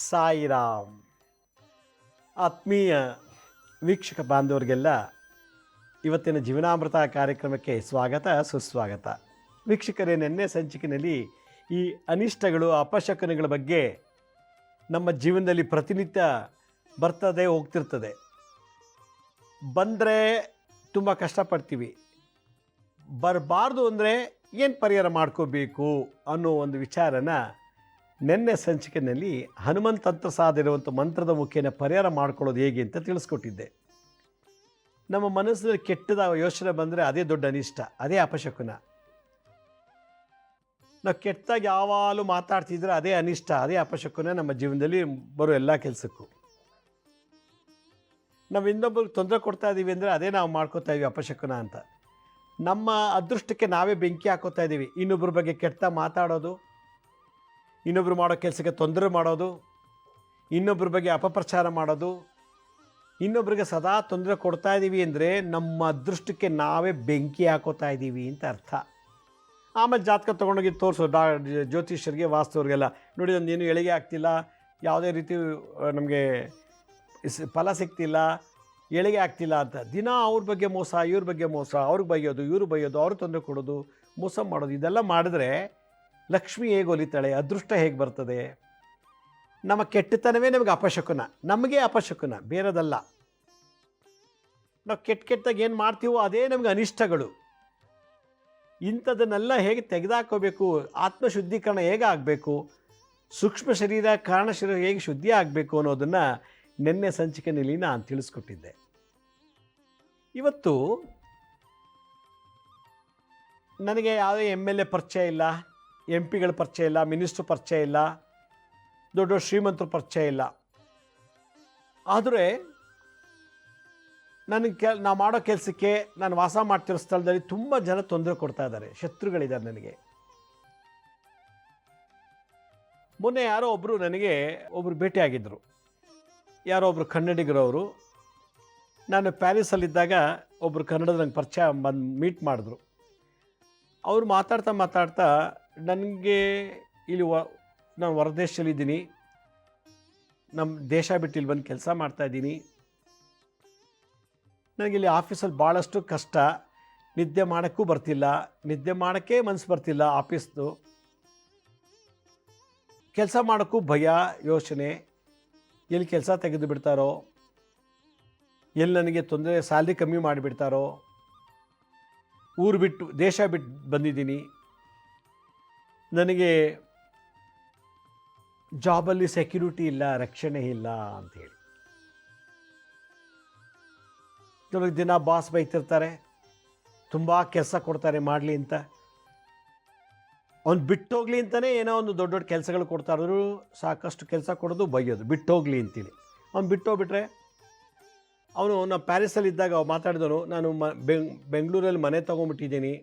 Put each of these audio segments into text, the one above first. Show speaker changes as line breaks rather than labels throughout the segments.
ಸಾಯಿರಾಮ್. ಆತ್ಮೀಯ ವೀಕ್ಷಕ ಬಾಂಧವರಿಗೆಲ್ಲ ಇವತ್ತಿನ ಜೀವನಾಮೃತ ಕಾರ್ಯಕ್ರಮಕ್ಕೆ ಸ್ವಾಗತ ಸುಸ್ವಾಗತ. ವೀಕ್ಷಕರೇ, ನಿನ್ನೆ ಸಂಚಿಕೆಯಲ್ಲಿ ಈ ಅನಿಷ್ಟಗಳು ಅಪಶಕನಗಳ ಬಗ್ಗೆ ನಮ್ಮ ಜೀವನದಲ್ಲಿ ಪ್ರತಿನಿತ್ಯ ಬರ್ತದೆ ಹೋಗ್ತಿರ್ತದೆ. ಬಂದರೆ ತುಂಬ ಕಷ್ಟಪಡ್ತೀವಿ, ಬರಬಾರ್ದು ಅಂದರೆ ಏನು ಪರಿಹಾರ ಮಾಡ್ಕೋಬೇಕು ಅನ್ನೋ ಒಂದು ವಿಚಾರನ ನಿನ್ನೆ ಸಂಚಿಕೆಯಲ್ಲಿ ಹನುಮಂತ ತಂತ್ರ ಸಾಧಿರುವಂಥ ಮಂತ್ರದ ಮುಖೇನ ಪರಿಹಾರ ಮಾಡ್ಕೊಳ್ಳೋದು ಹೇಗೆ ಅಂತ ತಿಳಿಸ್ಕೊಟ್ಟಿದ್ದೆ. ನಮ್ಮ ಮನಸ್ಸಿನಲ್ಲಿ ಕೆಟ್ಟದ ಯೋಚನೆ ಬಂದರೆ ಅದೇ ದೊಡ್ಡ ಅನಿಷ್ಟ, ಅದೇ ಅಪಶಕುನ. ನಾವು ಕೆಟ್ಟದಾಗಿ ಯಾವಾಗಲೂ ಮಾತಾಡ್ತಿದ್ರೆ ಅದೇ ಅನಿಷ್ಟ, ಅದೇ ಅಪಶಕುನ ನಮ್ಮ ಜೀವನದಲ್ಲಿ ಬರೋ ಎಲ್ಲ ಕೆಲಸಕ್ಕೂ. ನಾವು ಇನ್ನೊಬ್ಬರಿಗೆ ತೊಂದರೆ ಕೊಡ್ತಾ ಇದ್ದೀವಿ ಅಂದರೆ ಅದೇ ನಾವು ಮಾಡ್ಕೋತಾ ಇದ್ದೀವಿ ಅಪಶಕುನ ಅಂತ. ನಮ್ಮ ಅದೃಷ್ಟಕ್ಕೆ ನಾವೇ ಬೆಂಕಿ ಹಾಕೋತಾ ಇದ್ದೀವಿ. ಇನ್ನೊಬ್ಬರ ಬಗ್ಗೆ ಕೆಟ್ಟ ಮಾತಾಡೋದು, ಇನ್ನೊಬ್ಬರು ಮಾಡೋ ಕೆಲಸಕ್ಕೆ ತೊಂದರೆ ಮಾಡೋದು, ಇನ್ನೊಬ್ಬರ ಬಗ್ಗೆ ಅಪಪ್ರಚಾರ ಮಾಡೋದು, ಇನ್ನೊಬ್ಬರಿಗೆ ಸದಾ ತೊಂದರೆ ಕೊಡ್ತಾ ಇದ್ದೀವಿ ಅಂದರೆ ನಮ್ಮ ಅದೃಷ್ಟಕ್ಕೆ ನಾವೇ ಬೆಂಕಿ ಹಾಕೋತಾ ಇದ್ದೀವಿ ಅಂತ ಅರ್ಥ. ಆಮೇಲೆ ಜಾತಕ ತೊಗೊಂಡೋಗಿ ತೋರಿಸೋ ಜ್ಯೋತಿಷ್ಯರಿಗೆ ವಾಸ್ತವ್ರಿಗೆಲ್ಲ ನೋಡಿ, ಏನು ಏಳಿಗೆ ಆಗ್ತಿಲ್ಲ, ಯಾವುದೇ ರೀತಿ ನಮಗೆ ಫಲ ಸಿಗ್ತಿಲ್ಲ, ಏಳಿಗೆ ಆಗ್ತಿಲ್ಲ ಅಂತ ದಿನ ಅವ್ರ ಬಗ್ಗೆ ಮೋಸ, ಇವ್ರ ಬಗ್ಗೆ ಮೋಸ, ಅವ್ರಿಗೆ ಬೈಯೋದು, ಇವ್ರು ಬೈಯೋದು, ಅವ್ರಿಗೆ ತೊಂದರೆ ಕೊಡೋದು, ಮೋಸ ಮಾಡೋದು, ಇದೆಲ್ಲ ಮಾಡಿದ್ರೆ ಲಕ್ಷ್ಮಿ ಹೇಗೆ ಒಲಿತಾಳೆ, ಅದೃಷ್ಟ ಹೇಗೆ ಬರ್ತದೆ? ನಮ್ಮ ಕೆಟ್ಟತನವೇ ನಮಗೆ ಅಪಶಕುನ, ನಮಗೆ ಅಪಶಕುನ, ಬೇರೆದಲ್ಲ. ನಾವು ಕೆಟ್ಟದಾಗಿ ಏನು ಮಾಡ್ತೀವೋ ಅದೇ ನಮಗೆ ಅನಿಷ್ಟಗಳು. ಇಂಥದನ್ನೆಲ್ಲ ಹೇಗೆ ತೆಗೆದಾಕೋಬೇಕು, ಆತ್ಮಶುದ್ಧೀಕರಣ ಹೇಗೆ ಆಗಬೇಕು, ಸೂಕ್ಷ್ಮ ಶರೀರ ಕಾರಣ ಶರೀರ ಹೇಗೆ ಶುದ್ಧಿ ಆಗಬೇಕು ಅನ್ನೋದನ್ನು ನಿನ್ನೆ ಸಂಚಿಕೆಯಲ್ಲಿ ನಾನು ತಿಳಿಸ್ಕೊಟ್ಟಿದ್ದೆ. ಇವತ್ತು ನನಗೆ ಯಾವುದೇ MLA ಪರಿಚಯ ಇಲ್ಲ, MP ಗಳ ಪರಿಚಯ ಇಲ್ಲ, ಮಿನಿಸ್ಟ್ರ್ ಪರಿಚಯ ಇಲ್ಲ, ದೊಡ್ಡ ದೊಡ್ಡ ಶ್ರೀಮಂತರು ಪರಿಚಯ ಇಲ್ಲ. ಆದರೆ ನಾವು ಮಾಡೋ ಕೆಲಸಕ್ಕೆ, ನಾನು ವಾಸ ಮಾಡ್ತಿರೋ ಸ್ಥಳದಲ್ಲಿ ತುಂಬ ಜನ ತೊಂದರೆ ಕೊಡ್ತಾ ಇದ್ದಾರೆ, ಶತ್ರುಗಳಿದ್ದಾರೆ ನನಗೆ. ಮೊನ್ನೆ ಯಾರೋ ಒಬ್ಬರು ಭೇಟಿಯಾಗಿದ್ದರು, ಯಾರೋ ಒಬ್ಬರು ಕನ್ನಡಿಗರವರು. ನಾನು ಪ್ಯಾರಿಸಲ್ಲಿದ್ದಾಗ ಒಬ್ಬರು ಕನ್ನಡದ ನಂಗೆ ಪರಿಚಯ ಬಂದು ಮೀಟ್ ಮಾಡಿದ್ರು. ಅವರು ಮಾತಾಡ್ತಾ ನನಗೆ ಇಲ್ಲಿ ನಾನು ಹೊರದೇಶದಲ್ಲಿದ್ದೀನಿ, ನಮ್ಮ ದೇಶ ಬಿಟ್ಟು ಇಲ್ಲಿ ಬಂದು ಕೆಲಸ ಮಾಡ್ತಾಯಿದ್ದೀನಿ, ನನಗಿಲ್ಲಿ ಆಫೀಸಲ್ಲಿ ಭಾಳಷ್ಟು ಕಷ್ಟ, ನಿದ್ದೆ ಮಾಡೋಕ್ಕೂ ಬರ್ತಿಲ್ಲ, ನಿದ್ದೆ ಮಾಡೋಕ್ಕೆ ಮನಸ್ಸು ಬರ್ತಿಲ್ಲ, ಆಫೀಸ್ದು ಕೆಲಸ ಮಾಡೋಕ್ಕೂ ಭಯ, ಯೋಚನೆ, ಎಲ್ಲಿ ಕೆಲಸ ತೆಗೆದು ಬಿಡ್ತಾರೋ, ಎಲ್ಲಿ ನನಗೆ ತೊಂದರೆ, ಸ್ಯಾಲ್ರಿ ಕಮ್ಮಿ ಮಾಡಿಬಿಡ್ತಾರೋ, ಊರು ಬಿಟ್ಟು ದೇಶ ಬಿಟ್ಟು ಬಂದಿದ್ದೀನಿ, ನನಗೆ ಜಾಬಲ್ಲಿ ಸೆಕ್ಯೂರಿಟಿ ಇಲ್ಲ, ರಕ್ಷಣೆ ಇಲ್ಲ ಅಂಥೇಳಿ. ನನಗೆ ದಿನ ಬಾಸ್ ಬೈತಿರ್ತಾರೆ, ತುಂಬ ಕೆಲಸ ಕೊಡ್ತಾರೆ ಮಾಡಲಿ ಅಂತ. ಅವ್ನು ಬಿಟ್ಟೋಗ್ಲಿ ಅಂತಲೇ ಏನೋ ಒಂದು ದೊಡ್ಡ ದೊಡ್ಡ ಕೆಲಸಗಳು ಕೊಡ್ತಾರಿದ್ರು, ಸಾಕಷ್ಟು ಕೆಲಸ ಕೊಡೋದು, ಬೈಯೋದು, ಬಿಟ್ಟೋಗ್ಲಿ ಅಂತೇಳಿ. ಅವ್ನು ಬಿಟ್ಟೋಗ್ಬಿಟ್ರೆ, ಅವನು ನಾನು ಪ್ಯಾರಿಸಲ್ಲಿದ್ದಾಗ ಮಾತಾಡಿದವನು, ನಾನು ಬೆಂಗಳೂರಲ್ಲಿ ಮನೆ ತೊಗೊಂಡ್ಬಿಟ್ಟಿದ್ದೀನಿ,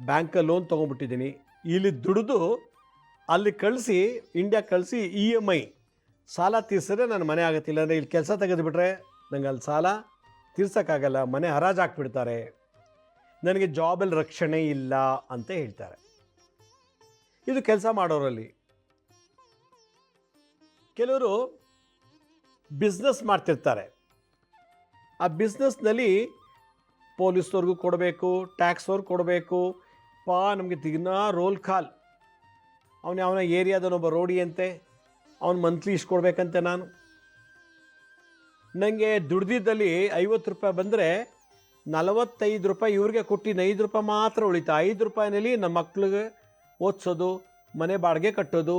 ಬ್ಯಾಂಕಲ್ಲಿ ಲೋನ್ ತೊಗೊಂಡ್ಬಿಟ್ಟಿದ್ದೀನಿ, ಇಲ್ಲಿ ದುಡಿದು ಅಲ್ಲಿ ಕಳಿಸಿ, ಇಂಡಿಯಾ ಕಳಿಸಿ EMI ಸಾಲ ತೀರ್ಸಿದ್ರೆ ನನ್ನ ಮನೆ ಆಗುತ್ತಿಲ್ಲ, ಅಂದರೆ ಇಲ್ಲಿ ಕೆಲಸ ತೆಗೆದುಬಿಟ್ರೆ ನಂಗೆ ಅಲ್ಲಿ ಸಾಲ ತೀರ್ಸೋಕ್ಕಾಗಲ್ಲ, ಮನೆ ಹರಾಜು ಹಾಕ್ಬಿಡ್ತಾರೆ, ನನಗೆ ಜಾಬಲ್ಲಿ ರಕ್ಷಣೆ ಇಲ್ಲ ಅಂತ ಹೇಳ್ತಾರೆ. ಇದು ಕೆಲಸ ಮಾಡೋರಲ್ಲಿ. ಕೆಲವರು ಬಿಸ್ನೆಸ್ ಮಾಡ್ತಿರ್ತಾರೆ, ಆ ಬಿಸ್ನೆಸ್ನಲ್ಲಿ ಪೊಲೀಸ್ನವ್ರಿಗೂ ಕೊಡಬೇಕು, ಟ್ಯಾಕ್ಸ್ನವ್ರಿಗೆ ಕೊಡಬೇಕು, ನಮಗೆ ದಿನ ರೋಲ್ ಕಾಲ್. ಅವನ ಏರಿಯಾದನೊಬ್ಬ ರೋಡಿ ಅಂತೆ, ಅವನು ಮಂತ್ಲಿ ಇಷ್ಟು ಕೊಡಬೇಕಂತೆ. ನನಗೆ ದುಡ್ದಿದ್ದಲ್ಲಿ 50 ರೂಪಾಯಿ ಬಂದರೆ 45 ರೂಪಾಯಿ ಇವ್ರಿಗೆ ಕೊಟ್ಟು 5 ರೂಪಾಯಿ ಮಾತ್ರ ಉಳಿತಾ. 5 ರೂಪಾಯಿನಲ್ಲಿ ನಮ್ಮ ಮಕ್ಳಿಗೆ ಓದಿಸೋದು, ಮನೆ ಬಾಡಿಗೆ ಕಟ್ಟೋದು,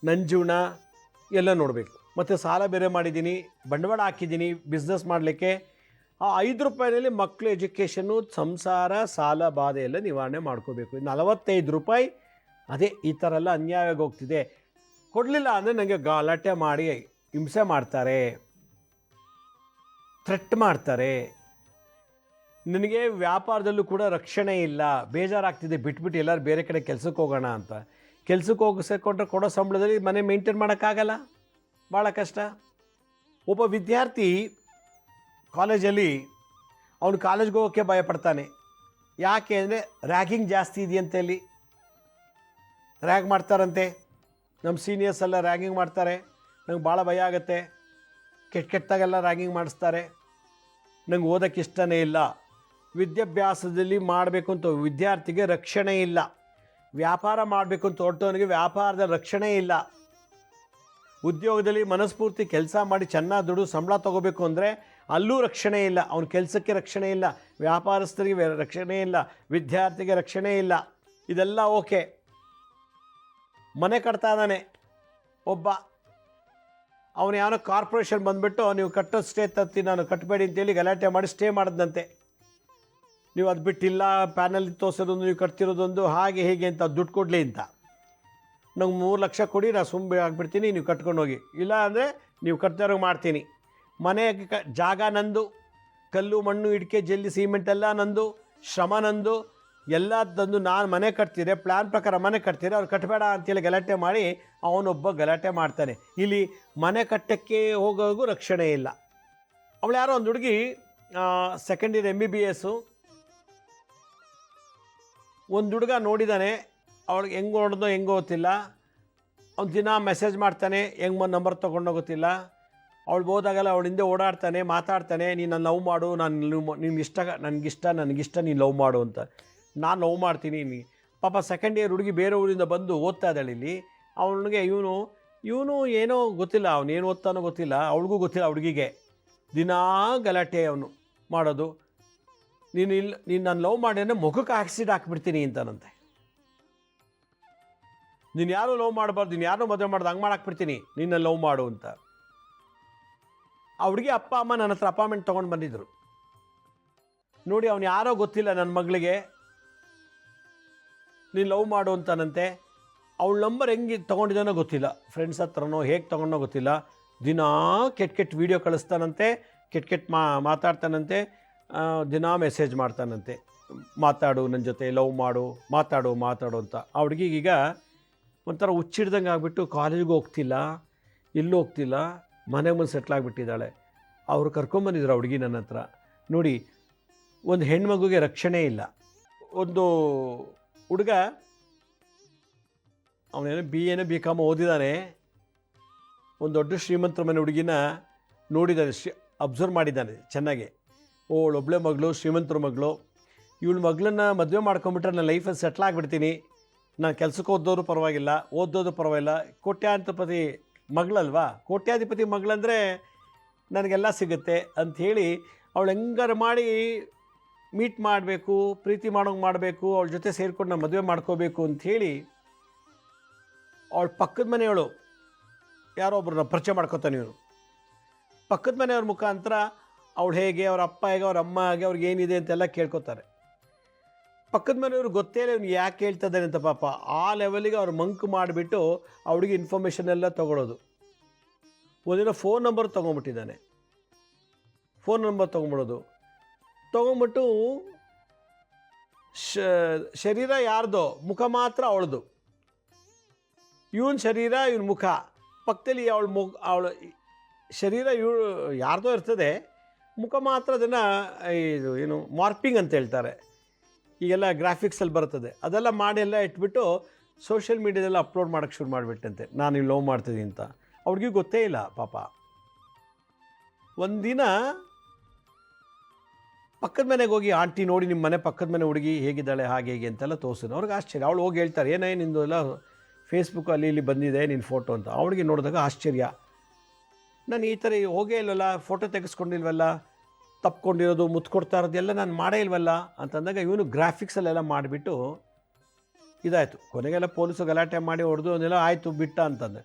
ನನ್ನ ಜೀವನ ಎಲ್ಲ ನೋಡಬೇಕು. ಮತ್ತು ಸಾಲ ಬೇರೆ ಮಾಡಿದ್ದೀನಿ, ಬಂಡವಾಳ ಹಾಕಿದ್ದೀನಿ ಬಿಸ್ನೆಸ್ ಮಾಡಲಿಕ್ಕೆ. ಆ 5 ರೂಪಾಯಿನಲ್ಲಿ ಮಕ್ಕಳು ಎಜುಕೇಷನ್ನು, ಸಂಸಾರ, ಸಾಲ ಬಾಧೆ ಎಲ್ಲ ನಿವಾರಣೆ ಮಾಡ್ಕೋಬೇಕು. 45 ರೂಪಾಯಿ ಅದೇ ಈ ಥರ ಎಲ್ಲ ಅನ್ಯಾಯವಾಗಿ ಹೋಗ್ತಿದೆ. ಕೊಡಲಿಲ್ಲ ಅಂದರೆ ನನಗೆ ಗಲಾಟೆ ಮಾಡಿ ಹಿಂಸೆ ಮಾಡ್ತಾರೆ, ಥ್ರೆಟ್ ಮಾಡ್ತಾರೆ. ನನಗೆ ವ್ಯಾಪಾರದಲ್ಲೂ ಕೂಡ ರಕ್ಷಣೆ ಇಲ್ಲ, ಬೇಜಾರಾಗ್ತಿದೆ, ಬಿಟ್ಬಿಟ್ಟು ಎಲ್ಲರೂ ಬೇರೆ ಕಡೆ ಕೆಲಸಕ್ಕೆ ಹೋಗೋಣ ಅಂತ. ಕೆಲಸಕ್ಕೆ ಹೋಗಿಸ್ಕೊಂಡ್ರೆ ಕೊಡೋ ಸಂಬಳದಲ್ಲಿ ಮನೆ ಮೇಂಟೈನ್ ಮಾಡೋಕ್ಕಾಗಲ್ಲ, ಭಾಳ ಕಷ್ಟ. ಒಬ್ಬ ವಿದ್ಯಾರ್ಥಿ ಕಾಲೇಜಲ್ಲಿ ಅವನು ಕಾಲೇಜ್ಗೆ ಹೋಗೋಕ್ಕೆ ಭಯಪಡ್ತಾನೆ. ಯಾಕೆ ಅಂದರೆ ರ್ಯಾಗಿಂಗ್ ಜಾಸ್ತಿ ಇದೆಯಂತೆ, ಅಲ್ಲಿ ರ್ಯಾಗ್ ಮಾಡ್ತಾರಂತೆ. ನಮ್ಮ ಸೀನಿಯರ್ಸ್ ಎಲ್ಲ ರ್ಯಾಗಿಂಗ್ ಮಾಡ್ತಾರೆ, ನಂಗೆ ಭಾಳ ಭಯ ಆಗುತ್ತೆ, ಕೆಟ್ಟದಾಗೆಲ್ಲ ರ್ಯಾಗಿಂಗ್ ಮಾಡಿಸ್ತಾರೆ, ನಂಗೆ ಓದೋಕ್ಕೆ ಇಷ್ಟನೇ ಇಲ್ಲ. ವಿದ್ಯಾಭ್ಯಾಸದಲ್ಲಿ ಮಾಡಬೇಕು ಅಂತ ವಿದ್ಯಾರ್ಥಿಗೆ ರಕ್ಷಣೆ ಇಲ್ಲ. ವ್ಯಾಪಾರ ಮಾಡಬೇಕು ಅಂತ ಹೊರಟವನಿಗೆ ವ್ಯಾಪಾರದ ರಕ್ಷಣೆ ಇಲ್ಲ. ಉದ್ಯೋಗದಲ್ಲಿ ಮನಸ್ಫೂರ್ತಿ ಕೆಲಸ ಮಾಡಿ ಚೆನ್ನಾಗಿ ದುಡ್ಡು ಸಂಬಳ ತೊಗೋಬೇಕು ಅಂದರೆ ಅಲ್ಲೂ ರಕ್ಷಣೆ ಇಲ್ಲ. ಅವನ ಕೆಲಸಕ್ಕೆ ರಕ್ಷಣೆ ಇಲ್ಲ, ವ್ಯಾಪಾರಸ್ಥರಿಗೆ ರಕ್ಷಣೆ ಇಲ್ಲ, ವಿದ್ಯಾರ್ಥಿಗೆ ರಕ್ಷಣೆ ಇಲ್ಲ. ಇದೆಲ್ಲ ಓಕೆ. ಮನೆ ಕಟ್ತಾ ಇದ್ದಾನೆ ಒಬ್ಬ, ಅವನು ಯಾವನೋ ಕಾರ್ಪೊರೇಷನ್ ಬಂದುಬಿಟ್ಟು ನೀವು ಕಟ್ಟೋದು ಸ್ಟೇ ತತ್ತಿ, ನಾನು ಕಟ್ಟಬೇಡಿ ಅಂತೇಳಿ ಗಲಾಟೆ ಮಾಡಿ ಸ್ಟೇ ಮಾಡಿದಂತೆ. ನೀವು ಅದು ಬಿಟ್ಟಿಲ್ಲ, ಪ್ಯಾನಲ್ಲಿ ತೋರಿಸೋದೊಂದು, ನೀವು ಕಟ್ತಿರೋದೊಂದು, ಹಾಗೆ ಹೇಗೆ ಅಂತ ದುಡ್ಡು ಕೊಡಲಿ ಅಂತ. ನಂಗೆ 3 ಲಕ್ಷ ಕೊಡಿ, ನಾನು ಸುಮ್ಮನೆ ಆಗಿಬಿಡ್ತೀನಿ, ನೀವು ಕಟ್ಕೊಂಡು ಹೋಗಿ, ಇಲ್ಲ ಅಂದರೆ ನೀವು ಕಟ್ತಾರೋ ಮಾಡ್ತೀನಿ. ಮನೆ ಜಾಗ ನಂದು, ಕಲ್ಲು ಮಣ್ಣು ಇಟ್ಕೆ ಜಲ್ಲಿ ಸಿಮೆಂಟ್ ಎಲ್ಲ ನಂದು, ಶ್ರಮ ನಂದು, ಎಲ್ಲ ತಂದು ನಾನು ಮನೆ ಕಟ್ತೀರೆ, ಪ್ಲ್ಯಾನ್ ಪ್ರಕಾರ ಮನೆ ಕಟ್ತೀರೆ, ಅವ್ರು ಕಟ್ಟಬೇಡ ಅಂತೇಳಿ ಗಲಾಟೆ ಮಾಡಿ ಅವನೊಬ್ಬ ಗಲಾಟೆ ಮಾಡ್ತಾನೆ. ಇಲ್ಲಿ ಮನೆ ಕಟ್ಟಕ್ಕೆ ಹೋಗೋಗೂ ರಕ್ಷಣೆ ಇಲ್ಲ. ಅವಳು ಯಾರೋ ಒಂದು ಹುಡುಗಿ ಸೆಕೆಂಡ್ ಇಯರ್ MBBS, ಒಂದು ಹುಡುಗ ನೋಡಿದ್ದಾನೆ, ಅವಳಿಗೆ ಹೆಂಗೆ ನೋಡೋದು ಹೆಂಗೆ ಗೊತ್ತಿಲ್ಲ, ಅವ್ನು ದಿನ ಮೆಸೇಜ್ ಮಾಡ್ತಾನೆ, ಹೆಂಗೆ ನಂಬರ್ ತೊಗೊಂಡೋ ಗೊತ್ತಿಲ್ಲ. ಅವಳು ಹೋದಾಗೆಲ್ಲ ಅವಳ ಹಿಂದೆ ಓಡಾಡ್ತಾನೆ, ಮಾತಾಡ್ತಾನೆ, ನೀನು ನನ್ನ ಲವ್ ಮಾಡು, ನನಗಿಷ್ಟ ನೀನು ಲವ್ ಮಾಡು ಅಂತ. ನಾನು ಲವ್ ಮಾಡ್ತೀನಿ ಪಾಪ ಸೆಕೆಂಡ್ ಇಯರ್ ಹುಡುಗಿ ಬೇರೆ ಊರಿಂದ ಬಂದು ಓದ್ತಾ ಇದ್ದಾಳೆ ಇಲ್ಲಿ. ಅವನಿಗೆ ಇವನು ಏನೋ ಗೊತ್ತಿಲ್ಲ, ಅವನೇನು ಓದ್ತಾನೋ ಗೊತ್ತಿಲ್ಲ, ಅವಳಿಗೂ ಗೊತ್ತಿಲ್ಲ ಹುಡುಗಿಗೆ. ದಿನಾ ಗಲಾಟೆ ಅವನು ಮಾಡೋದು. ನೀನು ನಾನು ಲವ್ ಮಾಡಿ ಅಂದರೆ ಮುಖಕ್ಕೆ ಆಕ್ಸಿಡ್ ಹಾಕ್ಬಿಡ್ತೀನಿ ಅಂತಾನಂತೆ. ನೀನು ಯಾರೂ ಲವ್ ಮಾಡಬಾರ್ದು, ನೀನು ಯಾರೂ ಮದುವೆ ಮಾಡ್ದು ಹಂಗೆ ಮಾಡಾಕ್ಬಿಡ್ತೀನಿ, ನಿನ್ನ ಲವ್ ಮಾಡು ಅಂತ. ಆ ಹುಡುಗಿ ಅಪ್ಪ ಅಮ್ಮ ನನ್ನ ಹತ್ರ ಅಪಾಯಿಂಟ್ಮೆಂಟ್ ತೊಗೊಂಡು ಬಂದಿದ್ದರು. ನೋಡಿ, ಅವನು ಯಾರೋ ಗೊತ್ತಿಲ್ಲ ನನ್ನ ಮಗಳಿಗೆ ನೀನು ಲವ್ ಮಾಡು ಅಂತಾನಂತೆ. ಅವಳ ನಂಬರ್ ಹೆಂಗೆ ತೊಗೊಂಡಿದ್ದಾನೋ ಗೊತ್ತಿಲ್ಲ, ಫ್ರೆಂಡ್ಸ್ ಹತ್ರನೋ ಹೇಗೆ ತೊಗೊಂಡೋ ಗೊತ್ತಿಲ್ಲ. ದಿನಾ ಕೆಟ್ಟ ವೀಡಿಯೋ ಕಳಿಸ್ತಾನಂತೆ, ಕೆಟ್ಟ ಮಾತಾಡ್ತಾನಂತೆ, ದಿನ ಮೆಸೇಜ್ ಮಾಡ್ತಾನಂತೆ, ಮಾತಾಡು ನನ್ನ ಜೊತೆ, ಲವ್ ಮಾಡು, ಮಾತಾಡು ಅಂತ. ಆ ಹುಡುಗಿಗೀಗ ಒಂಥರ ಹುಚ್ಚಿಡ್ದಂಗೆ ಆಗಿಬಿಟ್ಟು ಕಾಲೇಜಿಗೂ ಹೋಗ್ತಿಲ್ಲ, ಎಲ್ಲೂ ಹೋಗ್ತಿಲ್ಲ, ಮನೆ ಮುಂದೆ ಸೆಟ್ಲಾಗಿಬಿಟ್ಟಿದ್ದಾಳೆ. ಅವರು ಕರ್ಕೊಂಬಂದಿದ್ರು ಆ ಹುಡುಗಿ ನನ್ನ ಹತ್ರ. ನೋಡಿ, ಒಂದು ಹೆಣ್ಮಗುಗೆ ರಕ್ಷಣೆ ಇಲ್ಲ. ಒಂದು ಹುಡುಗ ಅವನೇನೋ BA BCom ಓದಿದ್ದಾನೆ, ಒಂದು ದೊಡ್ಡ ಶ್ರೀಮಂತರ ಮನೆ ಹುಡುಗಿನ ನೋಡಿದ್ದಾನೆ, ಅಬ್ಸರ್ವ್ ಮಾಡಿದ್ದಾನೆ ಚೆನ್ನಾಗಿ. ಒಬ್ಬಳೆ ಮಗಳು, ಶ್ರೀಮಂತರ ಮಗಳು, ಇವಳ ಮಗಳನ್ನ ಮದುವೆ ಮಾಡ್ಕೊಂಬಿಟ್ರೆ ನಾನು ಲೈಫಲ್ಲಿ ಸೆಟ್ಲ್ ಆಗಿಬಿಡ್ತೀನಿ, ನಾನು ಕೆಲಸಕ್ಕೆ ಓದೋರು ಪರವಾಗಿಲ್ಲ, ಕೋಟ್ಯಾಧಿಪತಿ ಮಗಳಲ್ವಾ, ಕೋಟ್ಯಾಧಿಪತಿ ಮಗಳಂದರೆ ನನಗೆಲ್ಲ ಸಿಗುತ್ತೆ ಅಂಥೇಳಿ ಅವಳು ಹೆಂಗಾರು ಮಾಡಿ ಮೀಟ್ ಮಾಡಬೇಕು, ಪ್ರೀತಿ ಮಾಡೋಂಗೆ ಮಾಡಬೇಕು, ಅವಳ ಜೊತೆ ಸೇರ್ಕೊಂಡು ನಾನು ಮದುವೆ ಮಾಡ್ಕೋಬೇಕು ಅಂಥೇಳಿ ಅವಳ ಪಕ್ಕದ ಮನೆಯವಳು ಯಾರೋ ಒಬ್ಬರನ್ನ ಪರಿಚಯ ಮಾಡ್ಕೋತಾನೆ ಇವನು. ಪಕ್ಕದ ಮನೆಯವ್ರ ಮುಖಾಂತರ ಅವಳು ಹೇಗೆ, ಅವ್ರ ಅಪ್ಪ ಹೇಗೆ, ಅವ್ರ ಅಮ್ಮ ಹೇಗೆ, ಅವ್ರಿಗೆ ಏನಿದೆ ಅಂತೆಲ್ಲ ಕೇಳ್ಕೊತಾರೆ. ಪಕ್ಕದ ಮನೆಯವ್ರು ಗೊತ್ತೇ ಇಲ್ಲ ಇವ್ನು ಯಾಕೆ ಹೇಳ್ತಾ ಇದ್ದಾನೆ ಅಂತ. ಪಾಪ ಆ ಲೆವೆಲಿಗೆ ಅವ್ರು ಮಂಕ್ ಮಾಡಿಬಿಟ್ಟು ಅವಳಿಗೆ ಇನ್ಫಾರ್ಮೇಷನ್ ಎಲ್ಲ ತೊಗೊಳೋದು. ಒಂದಿನ ಫೋನ್ ನಂಬರ್ ತೊಗೊಂಬಿಟ್ಟಿದ್ದಾನೆ, ತೊಗೊಂಬಿಟ್ಟು ಶರೀರ ಯಾರ್ದೋ, ಮುಖ ಮಾತ್ರ ಅವಳದು. ಇವನ ಶರೀರ, ಇವನ ಮುಖ ಪಕ್ಕದಲ್ಲಿ ಅವಳ ಶರೀರ ಯಾರ್ದೋ ಇರ್ತದೆ, ಮುಖ ಮಾತ್ರ ಅದನ್ನು ಏನು ಮಾರ್ಪಿಂಗ್ ಅಂತ ಹೇಳ್ತಾರೆ, ಈಗೆಲ್ಲ ಗ್ರಾಫಿಕ್ಸಲ್ಲಿ ಬರ್ತದೆ, ಅದೆಲ್ಲ ಮಾಡಿ ಎಲ್ಲ ಇಟ್ಬಿಟ್ಟು ಸೋಷಿಯಲ್ ಮೀಡಿಯಾದೆಲ್ಲ ಅಪ್ಲೋಡ್ ಮಾಡೋಕ್ಕೆ ಶುರು ಮಾಡಿಬಿಟ್ಟಂತೆ, ನಾನು ಇಲ್ಲಿ ಲವ್ ಮಾಡ್ತಿದ್ದೀನಿ ಅಂತ. ಅವ್ಳಿಗೆ ಗೊತ್ತೇ ಇಲ್ಲ ಪಾಪ. ಒಂದಿನ ಪಕ್ಕದ ಮನೆಗೆ ಹೋಗಿ, ಆಂಟಿ ನೋಡಿ ನಿಮ್ಮ ಮನೆ ಪಕ್ಕದ ಮನೆ ಹುಡುಗಿ ಹೇಗಿದ್ದಾಳೆ, ಹಾಗೆ ಹೇಗೆ ಅಂತೆಲ್ಲ ತೋರಿಸಿದ್ರು. ಅವ್ರಿಗೆ ಆಶ್ಚರ್ಯ. ಅವಳು ಹೋಗಿ ಹೇಳ್ತಾರೆ, ಏನೇ ನಿಂದು ಎಲ್ಲ ಫೇಸ್ಬುಕ್ ಅಲ್ಲಿ ಇಲ್ಲಿ ಬಂದಿದೆ ನಿನ್ನ ಫೋಟೋ ಅಂತ. ಅವಳಿಗೆ ನೋಡಿದಾಗ ಆಶ್ಚರ್ಯ, ನಾನು ಈ ಥರ ಹೋಗೇ ಇಲ್ವಲ್ಲ, ಫೋಟೋ ತೆಗೆಸ್ಕೊಂಡಿಲ್ವಲ್ಲ, ತಪ್ಕೊಂಡಿರೋದು, ಮುತ್ಕೊಡ್ತಾ ಇರೋದು ಎಲ್ಲ ನಾನು ಮಾಡೇ ಇಲ್ವಲ್ಲ ಅಂತಂದಾಗ ಇವನು ಗ್ರಾಫಿಕ್ಸಲ್ಲೆಲ್ಲ ಮಾಡಿಬಿಟ್ಟು ಇದಾಯಿತು. ಕೊನೆಗೆಲ್ಲ ಪೊಲೀಸು ಗಲಾಟೆ ಮಾಡಿ ಹೊಡೆದು ಅದೆಲ್ಲ ಆಯಿತು ಬಿಟ್ಟ ಅಂತಂದೆ.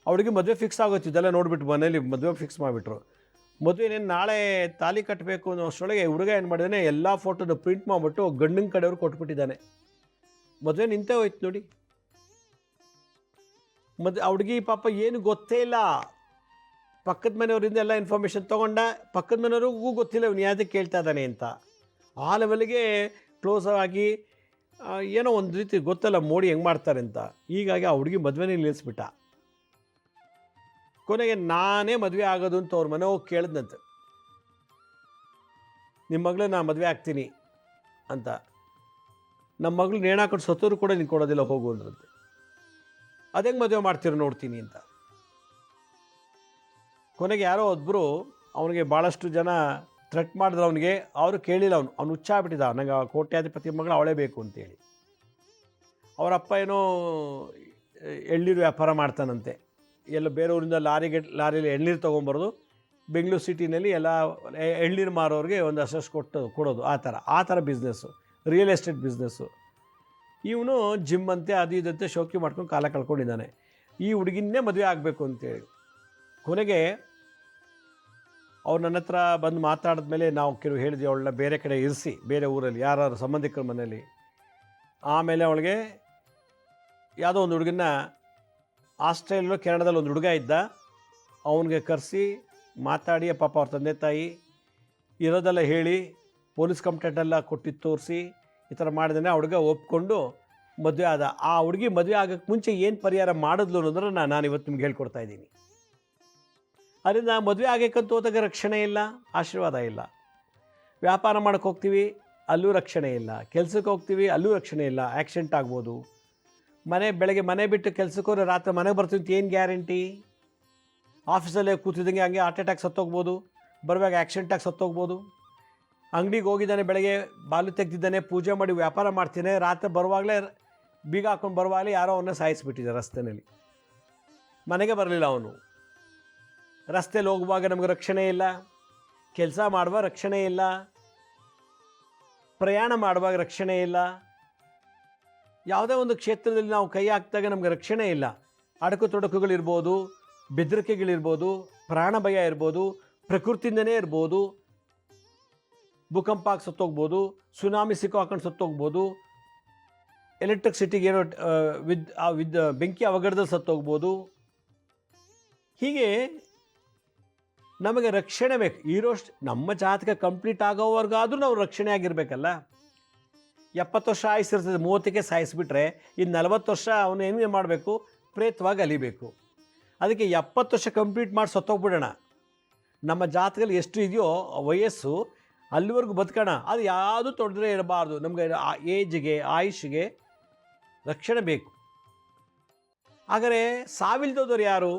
ಅವಳಿಗೆ ಮದುವೆ ಫಿಕ್ಸ್ ಆಗೋಯ್ತು. ಇದೆಲ್ಲ ನೋಡಿಬಿಟ್ಟು ಮನೇಲಿ ಮದುವೆ ಫಿಕ್ಸ್ ಮಾಡಿಬಿಟ್ರು. ಮದುವೆನೇನು ನಾಳೆ ತಾಲಿ ಕಟ್ಟಬೇಕು ಅನ್ನೋ ಅಷ್ಟರೊಳಗೆ ಹುಡುಗ ಏನು ಮಾಡಿದಾನೆ, ಎಲ್ಲ ಫೋಟೋನ ಪ್ರಿಂಟ್ ಮಾಡಿಬಿಟ್ಟು ಗಂಡನ ಕಡೆಯವ್ರು ಕೊಟ್ಬಿಟ್ಟಿದ್ದಾನೆ. ಮದುವೆ ನಿಂತೇ ಹೋಯ್ತು ನೋಡಿ. ಆ ಹುಡುಗಿ ಪಾಪ ಏನು ಗೊತ್ತೇ ಇಲ್ಲ. ಪಕ್ಕದ ಮನೆಯವರಿಂದ ಎಲ್ಲ ಇನ್ಫಾರ್ಮೇಷನ್ ತೊಗೊಂಡ, ಪಕ್ಕದ ಮನೆಯವ್ರಿಗೂ ಗೊತ್ತಿಲ್ಲ ಇವನು ಯಾವುದಕ್ಕೆ ಕೇಳ್ತಾ ಇದ್ದಾನೆ ಅಂತ. ಆ ಲೆವೆಲ್ಗೆ ಕ್ಲೋಸ್ ಆಗಿ ಏನೋ ಒಂದು ರೀತಿ ಗೊತ್ತಲ್ಲ ಮೋಡಿ ಹೆಂಗೆ ಮಾಡ್ತಾರೆ ಅಂತ. ಹೀಗಾಗಿ ಆ ಹುಡುಗಿ ಮದುವೆನೇ ನಿಲ್ಲಿಸ್ಬಿಟ್ಟ. ಕೊನೆಗೆ ನಾನೇ ಮದುವೆ ಆಗೋದು ಅಂತ ಅವ್ರ ಮನೆ ಹೋಗಿ ಕೇಳಿದ್ನಂತೆ, ನಿಮ್ಮ ಮಗಳು ನಾನು ಮದುವೆ ಆಗ್ತೀನಿ ಅಂತ. ನಮ್ಮ ಮಗಳು ನೇಣಾಕೊಂಡು ಸತ್ತೋರು ಕೂಡ ನೀನು ಕೊಡೋದಿಲ್ಲ ಹೋಗು ಅಂದ್ರಂತೆ. ಅದೇಗೆ ಮದುವೆ ಮಾಡ್ತೀರೋ ನೋಡ್ತೀನಿ ಅಂತ. ಕೊನೆಗೆ ಯಾರೋ ಒಬ್ಬರು ಅವನಿಗೆ ಭಾಳಷ್ಟು ಜನ ಥ್ರೆಟ್ ಮಾಡಿದ್ರು ಅವನಿಗೆ. ಅವರು ಕೇಳಿಲ್ಲ, ಅವನು ಹುಚ್ಚಾಗ್ಬಿಟ್ಟಿದ್ದ, ನನಗೆ ಕೋಟ್ಯಾಧಿಪತಿ ಮಗಳು ಅವಳೇ ಬೇಕು ಅಂತೇಳಿ. ಅವರಪ್ಪ ಏನೋ ಎಳ್ನೀರು ವ್ಯಾಪಾರ ಮಾಡ್ತಾನಂತೆ. ಎಲ್ಲ ಬೇರೆ ಊರಿಂದ ಲಾರಿಯಲ್ಲಿ ಎಳ್ನೀರು ತೊಗೊಂಬರೋದು, ಬೆಂಗಳೂರು ಸಿಟಿನಲ್ಲಿ ಎಲ್ಲ ಎಳ್ನೀರು ಮಾರೋರಿಗೆ ಒಂದು ಅಷ್ಟು ಕೊಡೋದು, ಆ ಥರ ಬಿಸ್ನೆಸ್ಸು, ರಿಯಲ್ ಎಸ್ಟೇಟ್ ಬಿಸ್ನೆಸ್ಸು. ಇವನು ಜಿಮ್ ಅಂತೆ ಅದು ಇದಂತೆ ಶೋಕಿ ಮಾಡ್ಕೊಂಡು ಕಾಲ ಕಳ್ಕೊಂಡಿದ್ದಾನೆ. ಈ ಹುಡುಗಿನ್ನೇ ಮದುವೆ ಆಗಬೇಕು ಅಂತೇಳಿ. ಕೊನೆಗೆ ಅವ್ರು ನನ್ನ ಹತ್ರ ಬಂದು ಮಾತಾಡಿದ್ಮೇಲೆ ನಾವು ಕೆಲವು ಹೇಳಿದ್ವಿ, ಅವಳನ್ನ ಬೇರೆ ಕಡೆ ಇರಿಸಿ, ಬೇರೆ ಊರಲ್ಲಿ ಯಾರು ಸಂಬಂಧಿಕರ ಮನೇಲಿ. ಆಮೇಲೆ ಅವಳಿಗೆ ಯಾವುದೋ ಒಂದು ಹುಡುಗನ್ನ ಆಸ್ಟ್ರೇಲಿಯಾ ಕೆನಡಾದಲ್ಲಿ ಒಂದು ಹುಡುಗ ಇದ್ದ, ಅವನಿಗೆ ಕರೆಸಿ ಮಾತಾಡಿ ಪಾಪ ಅವ್ರ ತಂದೆ ತಾಯಿ ಇರೋದೆಲ್ಲ ಹೇಳಿ ಪೊಲೀಸ್ ಕಂಪ್ಲೇಂಟೆಲ್ಲ ಕೊಟ್ಟಿದ್ದು ತೋರಿಸಿ ಈ ಥರ ಮಾಡಿದಾನೆ. ಆ ಹುಡುಗ ಒಪ್ಕೊಂಡು ಮದುವೆ ಆದ. ಆ ಹುಡುಗಿ ಮದುವೆ ಆಗೋಕ್ಕೆ ಮುಂಚೆ ಏನು ಪರಿಹಾರ ಮಾಡಿದ್ಲು ಅನ್ನೋದನ್ನು ನಾನು ಇವತ್ತು ನಿಮ್ಗೆ ಹೇಳ್ಕೊಡ್ತಾ ಇದ್ದೀನಿ. ಅದರಿಂದ ಮದುವೆ ಆಗಬೇಕಂತ ಹೋದಾಗ ರಕ್ಷಣೆ ಇಲ್ಲ, ಆಶೀರ್ವಾದ ಇಲ್ಲ. ವ್ಯಾಪಾರ ಮಾಡೋಕ್ಕೆ ಹೋಗ್ತೀವಿ, ಅಲ್ಲೂ ರಕ್ಷಣೆ ಇಲ್ಲ. ಕೆಲಸಕ್ಕೆ ಹೋಗ್ತೀವಿ, ಅಲ್ಲೂ ರಕ್ಷಣೆ ಇಲ್ಲ, ಆ್ಯಕ್ಸಿಡೆಂಟ್ ಆಗ್ಬೋದು. ಬೆಳಗ್ಗೆ ಮನೆ ಬಿಟ್ಟು ಕೆಲಸಕ್ಕೆ ಹೋದ್ರೆ ರಾತ್ರಿ ಮನೆಗೆ ಬರ್ತೀವಿ ಅಂತ ಏನು ಗ್ಯಾರಂಟಿ? ಆಫೀಸಲ್ಲೇ ಕೂತಿದ್ದಂಗೆ ಹಂಗೆ ಹಾರ್ಟ್ ಅಟ್ಯಾಕ್ ಸತ್ತೋಗ್ಬೋದು, ಬರುವಾಗ ಆಕ್ಸಿಡೆಂಟಾಗಿ ಸತ್ತೋಗ್ಬೋದು. ಅಂಗಡಿಗೆ ಹೋಗಿದ್ದಾನೆ, ಬೆಳಗ್ಗೆ ಬಾಲು ತೆಗೆದಿದ್ದಾನೆ, ಪೂಜೆ ಮಾಡಿ ವ್ಯಾಪಾರ ಮಾಡ್ತಾನೆ, ರಾತ್ರಿ ಬರುವಾಗಲೇ ಬೀಗ ಹಾಕೊಂಡು ಬರುವಾಗಲೇ ಯಾರೋ ಅವನ್ನ ಸಾಯಿಸಿಬಿಟ್ಟಿದ್ದಾರೆ ರಸ್ತೆಯಲ್ಲಿ. ಮನೆಗೆ ಬರಲಿಲ್ಲ ಅವನು. ರಸ್ತೆಯಲ್ಲಿ ಹೋಗುವಾಗ ನಮಗೆ ರಕ್ಷಣೆ ಇಲ್ಲ, ಕೆಲಸ ಮಾಡುವಾಗ ರಕ್ಷಣೆ ಇಲ್ಲ, ಪ್ರಯಾಣ ಮಾಡುವಾಗ ರಕ್ಷಣೆ ಇಲ್ಲ. ಯಾವುದೇ ಒಂದು ಕ್ಷೇತ್ರದಲ್ಲಿ ನಾವು ಕೈ ಹಾಕಿದಾಗ ನಮಗೆ ರಕ್ಷಣೆ ಇಲ್ಲ. ಅಡಕು ತೊಡಕುಗಳಿರ್ಬೋದು, ಬೆದರಿಕೆಗಳಿರ್ಬೋದು, ಪ್ರಾಣ ಭಯ ಇರ್ಬೋದು, ಪ್ರಕೃತಿಯಿಂದನೇ ಇರ್ಬೋದು, ಭೂಕಂಪ ಆಗಿ ಸತ್ತೋಗ್ಬೋದು, ಸುನಾಮಿ ಸಿಕ್ಕೋ ಹಾಕೊಂಡು ಸತ್ತೋಗ್ಬೋದು, ಎಲೆಕ್ಟ್ರಿಸಿಟಿಗೆ ಏನೋ ವಿದ್ ಬೆಂಕಿ ಅವಘಡದಲ್ಲಿ ಸತ್ತೋಗ್ಬೋದು. ಹೀಗೆ ನಮಗೆ ರಕ್ಷಣೆ ಬೇಕು. ಇರೋಷ್ಟು ನಮ್ಮ ಜಾತಕ ಕಂಪ್ಲೀಟ್ ಆಗೋವರೆಗಾದರೂ ನಾವು ರಕ್ಷಣೆ ಆಗಿರಬೇಕಲ್ಲ. 70 ವರ್ಷ ಆಯುಸ್ಸಿರ್ತದೆ, 30ಕ್ಕೆ ಸಾಯಿಸಿಬಿಟ್ರೆ ಇನ್ನು 40 ವರ್ಷ ಅವನು ಏನು ಮಾಡಬೇಕು? ಪ್ರೇತವಾಗಿ ಅಲಿಬೇಕು. ಅದಕ್ಕೆ 70 ವರ್ಷ ಕಂಪ್ಲೀಟ್ ಮಾಡಿ ಸತ್ತೋಗ್ಬಿಡೋಣ. ನಮ್ಮ ಜಾತಕದಲ್ಲಿ ಎಷ್ಟು ಇದೆಯೋ ವಯಸ್ಸು ಅಲ್ಲಿವರೆಗೂ ಬದುಕೋಣ. ಅದು ಯಾವುದೂ ತೊಂದರೆ ಇರಬಾರ್ದು. ನಮಗೆ ಏಜ್ಗೆ, ಆಯುಷ್ಗೆ ರಕ್ಷಣೆ ಬೇಕು. ಹಾಗಾದರೆ ಸಾವಿಲ್ದೋದವ್ರು ಯಾರು?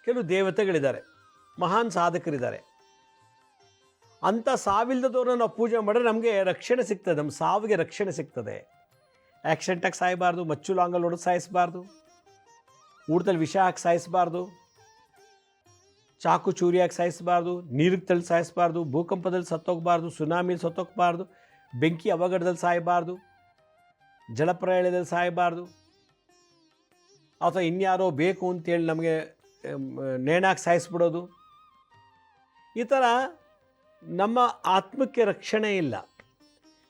ಕೆಲವು ದೇವತೆಗಳಿದ್ದಾರೆ, ಮಹಾನ್ ಸಾಧಕರಿದ್ದಾರೆ. ಅಂಥ ಸಾವಿಲ್ದದವ್ರನ್ನ ನಾವು ಪೂಜೆ ಮಾಡಿದ್ರೆ ನಮಗೆ ರಕ್ಷಣೆ ಸಿಗ್ತದೆ, ನಮ್ಮ ಸಾವಿಗೆ ರಕ್ಷಣೆ ಸಿಗ್ತದೆ. ಆಕ್ಸಿಡೆಂಟಾಗಿ ಸಾಯಬಾರ್ದು, ಮಚ್ಚು ಲಾಂಗಲ್ಲಿ ಹೊಡೆದು ಸಾಯಿಸಬಾರ್ದು, ಊಟದಲ್ಲಿ ವಿಷ ಹಾಕಿ ಸಾಯಿಸಬಾರ್ದು, ಚಾಕು ಚೂರಿಯಾಗಿ ಸಾಯಿಸಬಾರ್ದು, ನೀರಿಗೆ ತಳ್ಳಿ ಸಾಯಿಸಬಾರ್ದು, ಭೂಕಂಪದಲ್ಲಿ ಸತ್ತೋಗಬಾರ್ದು, ಸುನಾಮಿಲಿ ಸತ್ತೋಗಬಾರ್ದು, ಬೆಂಕಿ ಅವಘಡದಲ್ಲಿ ಸಾಯಬಾರ್ದು, ಜಲಪ್ರಳಯದಲ್ಲಿ ಸಾಯಬಾರ್ದು, ಅಥವಾ ಇನ್ಯಾರೋ ಬೇಕು ಅಂತೇಳಿ ನಮಗೆ ನೇಣಾಕಿ ಸಾಯಿಸ್ಬಿಡೋದು. ಈ ಥರ ನಮ್ಮ ಆತ್ಮಕ್ಕೆ ರಕ್ಷಣೆ ಇಲ್ಲ.